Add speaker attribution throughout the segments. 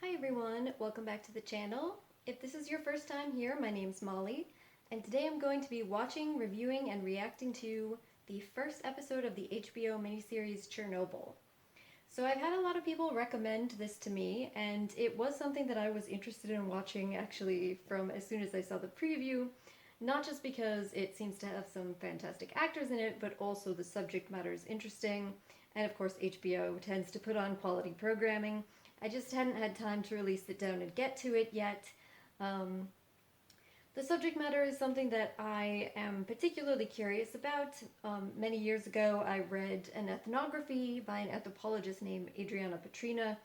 Speaker 1: Hi everyone, welcome back to the channel. If this is your first time here, my name's Molly, and today I'm going to be watching, reviewing, and reacting to the first episode of the HBO miniseries Chernobyl. So I've had a lot of people recommend this to me, and it was something that I was interested in watching actually from as soon as I saw the preview, not just because it seems to have some fantastic actors in it, but also the subject matter is interesting, and of course HBO tends to put on quality programming. I just hadn't had time to really sit down and get to it yet. Um, the subject matter is something that I am particularly curious about. Many years ago, I read an ethnography by an anthropologist named Adriana Petrina,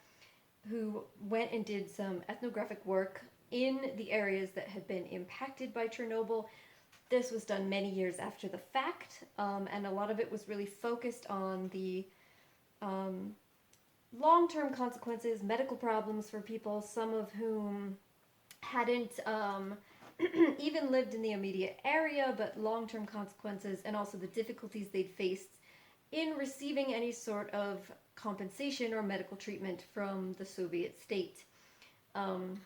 Speaker 1: who went and did some ethnographic work in the areas that had been impacted by Chernobyl. This was done many years after the fact, and a lot of it was really focused on the um, long-term consequences, medical problems for people, some of whom hadn't even lived in the immediate area, but long-term consequences, and also the difficulties they'd faced in receiving any sort of compensation or medical treatment from the Soviet state. Um,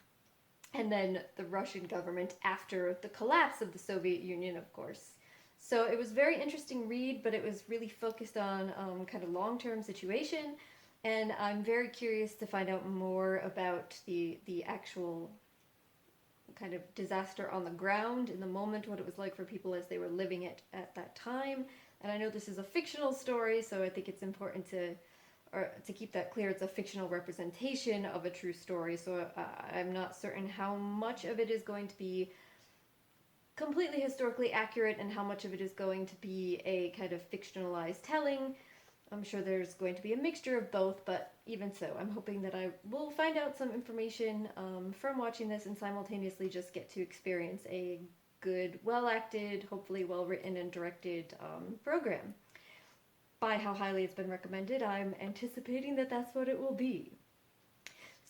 Speaker 1: and then the Russian government after the collapse of the Soviet Union, of course. So it was a very interesting read, but it was really focused on kind of long-term situation, and I'm very curious to find out more about the actual kind of disaster on the ground in the moment, what it was like for people as they were living it at that time. And I know this is a fictional story, so I think it's important to keep that clear. It's a fictional representation of a true story, so I'm not certain how much of it is going to be completely historically accurate and how much of it is going to be a kind of fictionalized telling. I'm sure there's going to be a mixture of both, but even so, I'm hoping that I will find out some information from watching this and simultaneously just get to experience a good, well acted, hopefully well written and directed program. By how highly it's been recommended, I'm anticipating that that's what it will be.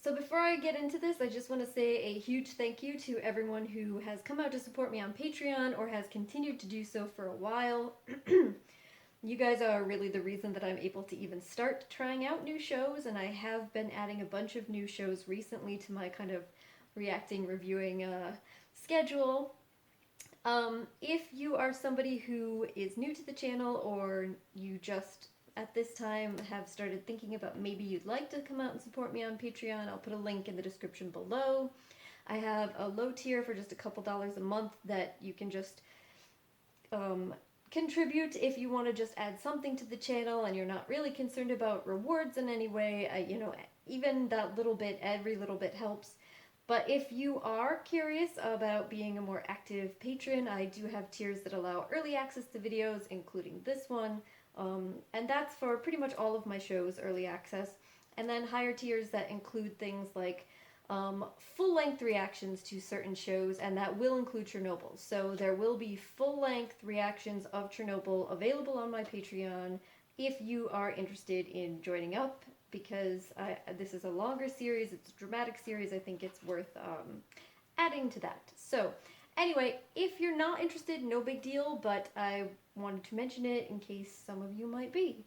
Speaker 1: So before I get into this, I just want to say a huge thank you to everyone who has come out to support me on Patreon or has continued to do so for a while. You guys are really the reason that I'm able to even start trying out new shows, and I have been adding a bunch of new shows recently to my kind of reacting, reviewing schedule. If you are somebody who is new to the channel, or you just at this time have started thinking about maybe you'd like to come out and support me on Patreon, I'll put a link in the description below. I have a low tier for just a couple dollars a month that you can just contribute if you want to just add something to the channel and you're not really concerned about rewards in any way. Even that little bit, every little bit helps. But if you are curious about being a more active patron, I do have tiers that allow early access to videos, including this one. And that's for pretty much all of my shows, early access. And then higher tiers that include things like full-length reactions to certain shows, and that will include Chernobyl. So there will be full-length reactions of Chernobyl available on my Patreon if you are interested in joining up, because this is a longer series, it's a dramatic series. I think it's worth adding to that. So anyway, if you're not interested, no big deal, but I wanted to mention it in case some of you might be.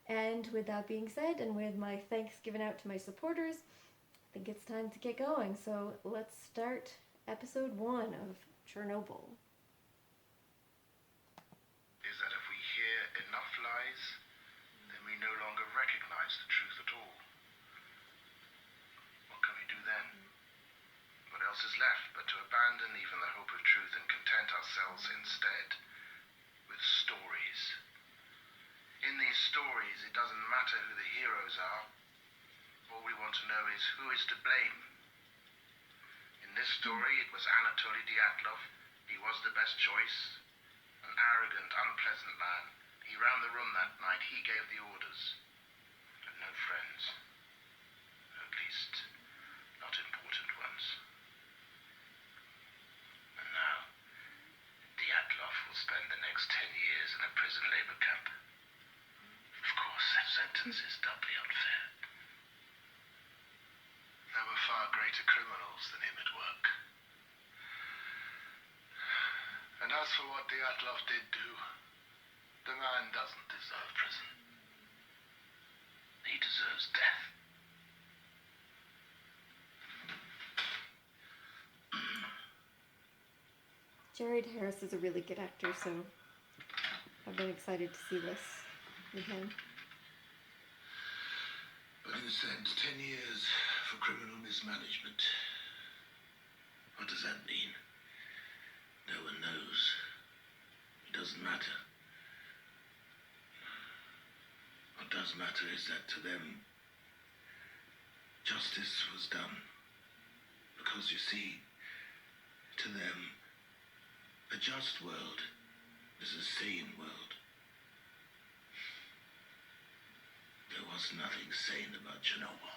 Speaker 1: And with that being said, and with my thanks given out to my supporters, I think it's time to get going. So let's start episode 1 of Chernobyl.
Speaker 2: Is that if we hear enough lies, then we no longer recognize the truth at all. What can we do then? What else is left but to abandon even the hope of truth and content ourselves instead with stories? In these stories, it doesn't matter who the heroes are. All we want to know is who is to blame. In this story, it was Anatoly Dyatlov. He was the best choice. An arrogant, unpleasant man. He ran the room that night. He gave the orders. And no friends. At least, not important ones. And now, Dyatlov will spend the next 10 years in a prison labor camp. Of course, that sentence is doubly unfair. There were far greater criminals than him at work. And as for what Dyatlov did do, the man doesn't deserve prison. He deserves death.
Speaker 1: Jared Harris is a really good actor, so I've been excited to see this with him.
Speaker 2: But in a sense, 10 years for criminal mismanagement. What does that mean? No one knows. It doesn't matter. What does matter is that to them, justice was done. Because you see, to them, a just world is a sane world. There was nothing sane about Chernobyl.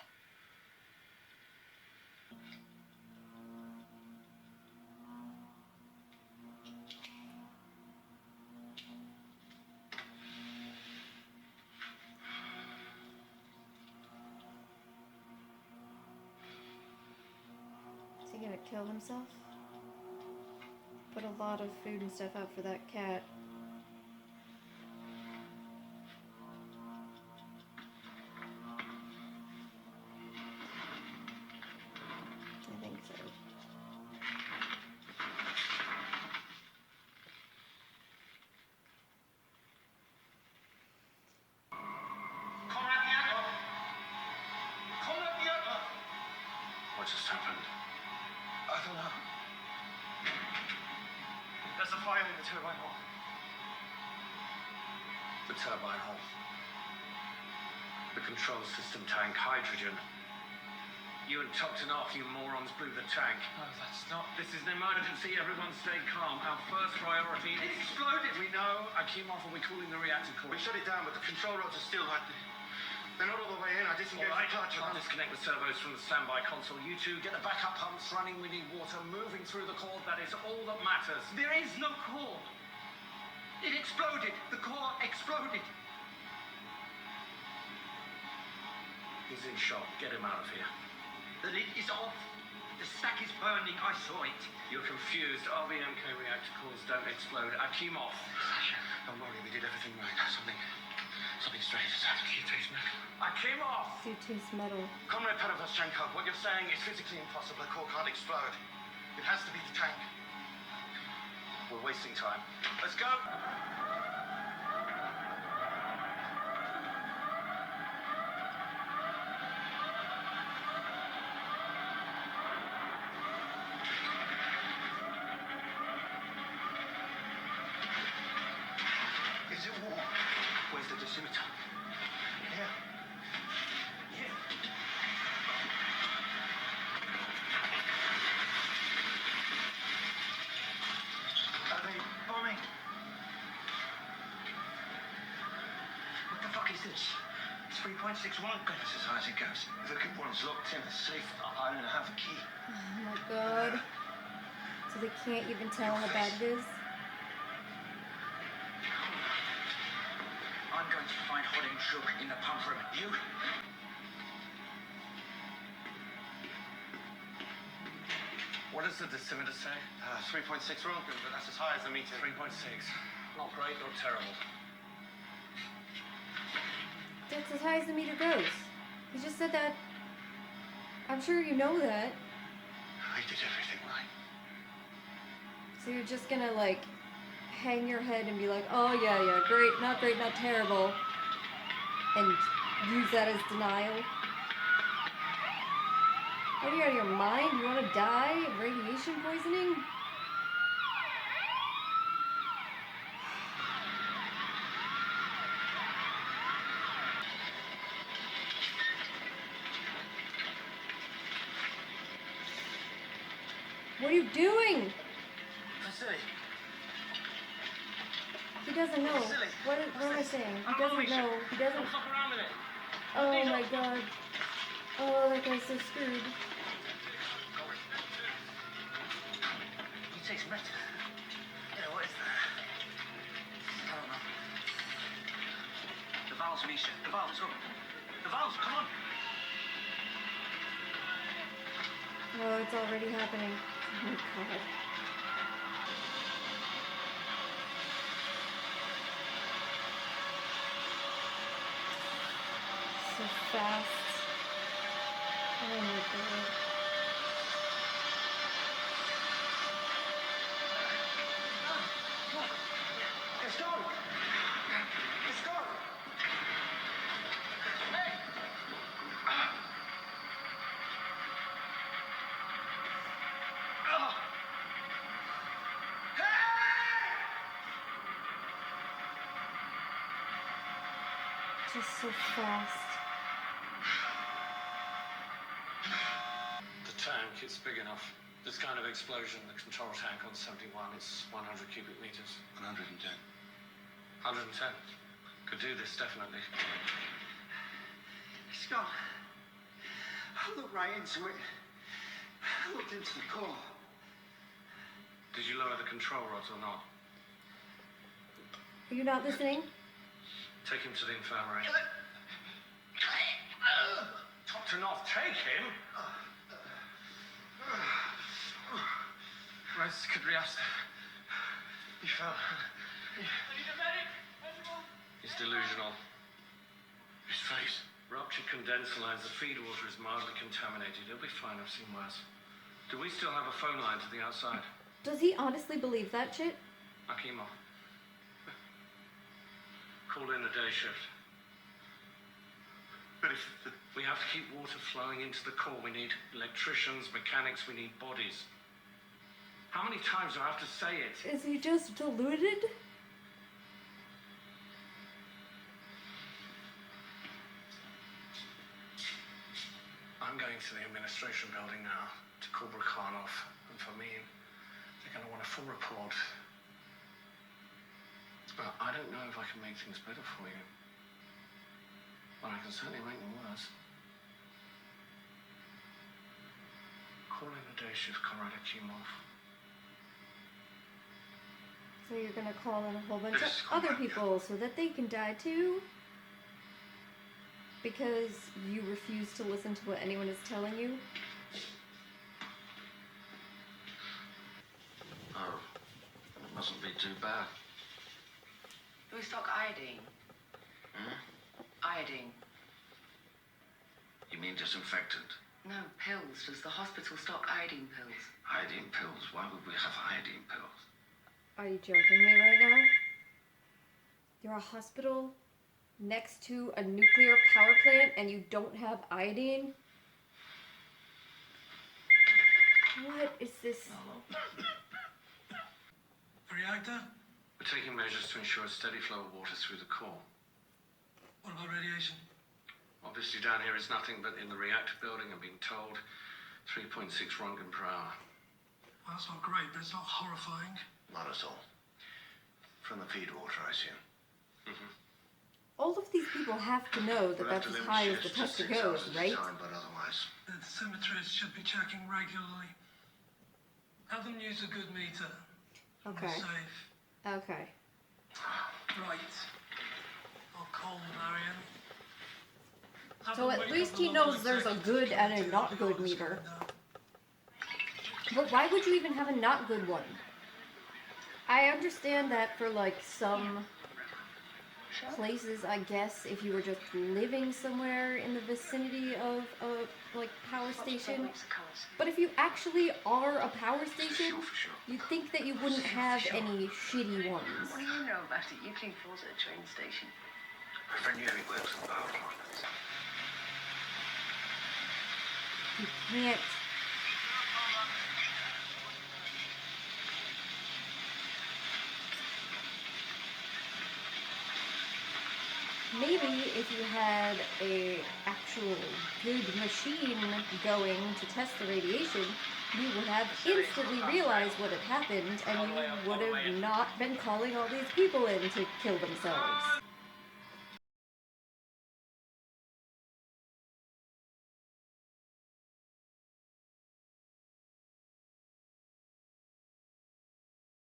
Speaker 1: Is he gonna kill himself? Put a lot of food and stuff out for that cat. I think so.
Speaker 2: What just happened? I don't know.
Speaker 3: There's a fire in the turbine hall.
Speaker 2: The turbine hall.
Speaker 3: The control system tank, hydrogen. You and Toktanov, you morons, blew the tank.
Speaker 4: No, that's not.
Speaker 3: This is an emergency. Everyone stay calm. Our first priority
Speaker 4: It
Speaker 3: is...
Speaker 4: exploded!
Speaker 3: We know. Akimov will be calling the reactor core.
Speaker 2: We shut it down, but the control rods are still like... They're not all the way in. I disengaged
Speaker 3: All right,
Speaker 2: the clutch.
Speaker 3: I'll disconnect the servos from the standby console. You two get the backup pumps running. We need water moving through the core. That is all that matters.
Speaker 4: There is no core. It exploded. The core exploded.
Speaker 3: He's in shock. Get him out of here.
Speaker 4: The lid is off. The stack is burning. I saw it.
Speaker 3: You're confused. RBMK reactor cores don't explode. Akimov.
Speaker 2: Sasha, don't worry. We did everything right. Something strange has happened. You taste metal.
Speaker 3: Akimov!
Speaker 1: Suit tastes metal.
Speaker 2: Comrade Panovashchenko, what you're saying is physically impossible. The core can't explode. It has to be the tank.
Speaker 3: We're wasting time.
Speaker 2: Let's go. Is it warm?
Speaker 3: Where's the dosimeter?
Speaker 2: Here.
Speaker 4: Are they bombing? What the fuck is this? It's 3.61.
Speaker 2: That's as high as it goes. The good one's locked in. It's safe. I don't have a key.
Speaker 1: Oh my god. So they can't even tell how bad it is?
Speaker 4: I'm going to find Hot and Shook in the pump room. You?
Speaker 3: What does the dosimeter say?
Speaker 2: 3.6 wrong, but that's as high as the meter.
Speaker 3: 3.6. Not great, not terrible.
Speaker 1: That's as high as the meter goes. He just said that. I'm sure you know that.
Speaker 2: I did everything right.
Speaker 1: So you're just gonna like hang your head and be like, oh yeah, great, not terrible. And use that as denial. What are you out of your mind? You wanna die of radiation poisoning? What are you doing?
Speaker 3: Vasily,
Speaker 1: He doesn't know.
Speaker 3: Silly.
Speaker 1: What am I saying? He
Speaker 3: I'm
Speaker 1: doesn't
Speaker 3: only
Speaker 1: know. He doesn't.
Speaker 3: don't fuck around with it.
Speaker 1: Oh my god. Oh, that guy's so screwed.
Speaker 4: He takes metal. Yeah, what is that? I don't know. The valves, Misha. The valves, look. The valves, come on.
Speaker 1: Oh, it's already happening. Oh my god. So fast. Oh my god. just so fast.
Speaker 3: The tank, it's big enough. This kind of explosion, the control tank on 71, it's 100 cubic meters.
Speaker 2: 110.
Speaker 3: 110. Could do this, definitely.
Speaker 4: Scott, I looked right into it. I looked into the core.
Speaker 3: Did you lower the control rods or not?
Speaker 1: Are you not listening?
Speaker 3: Take him to the infirmary. Dr. North, take him! Rest could react. He fell. He's delusional.
Speaker 2: His face.
Speaker 3: Ruptured condenser lines. The feed water is mildly contaminated. He'll be fine. I've seen worse. Do we still have a phone line to the outside?
Speaker 1: Does he honestly believe that shit?
Speaker 3: Akimo. Call in a day shift.
Speaker 2: But if...
Speaker 3: We have to keep water flowing into the core. We need electricians, mechanics, we need bodies. How many times do I have to say it?
Speaker 1: Is he just deluded?
Speaker 3: I'm going to the administration building now to call Brakhanov and Fomin. They're going to want a full report. But I don't know if I can make things better for you. But I can certainly make them worse. Call in the day shift, Konrad Akimov.
Speaker 1: So you're gonna call in a whole bunch
Speaker 2: This is
Speaker 1: of other
Speaker 2: Konrad, yeah.
Speaker 1: people so that they can die too? Because you refuse to listen to what anyone is telling you?
Speaker 2: Oh, it mustn't be too bad.
Speaker 5: Do we stock iodine?
Speaker 2: Hmm?
Speaker 5: Iodine.
Speaker 2: You mean disinfectant?
Speaker 5: No, pills. Does the hospital stock iodine pills?
Speaker 2: Iodine pills? Why would we have iodine pills?
Speaker 1: Are you joking me right now? You're a hospital next to a nuclear power plant and you don't have iodine? What is this?
Speaker 6: Reactor?
Speaker 3: We're taking measures to ensure a steady flow of water through the core.
Speaker 6: What about radiation?
Speaker 3: Obviously down here is nothing, but in the reactor building, I'm being told, 3.6 Röntgen per hour.
Speaker 6: Well, that's not great, but it's not horrifying.
Speaker 2: Not at all. From the feed water, I assume.
Speaker 1: All of these people have to know that
Speaker 2: We'll have
Speaker 1: that's
Speaker 2: to
Speaker 1: as
Speaker 2: limit
Speaker 1: high as the
Speaker 2: shifts to
Speaker 1: tester
Speaker 2: 6
Speaker 1: goes,
Speaker 2: hours at a
Speaker 1: right?
Speaker 2: time, but otherwise...
Speaker 6: The symmetrists should be checking regularly. Have them use a good meter.
Speaker 1: Okay.
Speaker 6: Safe.
Speaker 1: Okay.
Speaker 6: Right. I'll call Marion. Have
Speaker 1: So
Speaker 6: them
Speaker 1: at
Speaker 6: wake
Speaker 1: least
Speaker 6: up the
Speaker 1: he
Speaker 6: local
Speaker 1: knows there's a
Speaker 6: executive
Speaker 1: good and a
Speaker 6: committee
Speaker 1: not
Speaker 6: to
Speaker 1: good
Speaker 6: figure out
Speaker 1: meter.
Speaker 6: what's going on.
Speaker 1: But why would you even have a not good one? I understand that for like some places, I guess, if you were just living somewhere in the vicinity of a like power station. But if you actually are a power station,
Speaker 2: For sure.
Speaker 1: you'd think that you wouldn't have any shitty ones.
Speaker 5: What do you know about it? You clean floors at a train station.
Speaker 2: My friend here, he works in the power plant.
Speaker 1: You can't. Maybe if you had a actual good machine going to test the radiation, you would have instantly realized what had happened and you would have not been calling all these people in to kill themselves.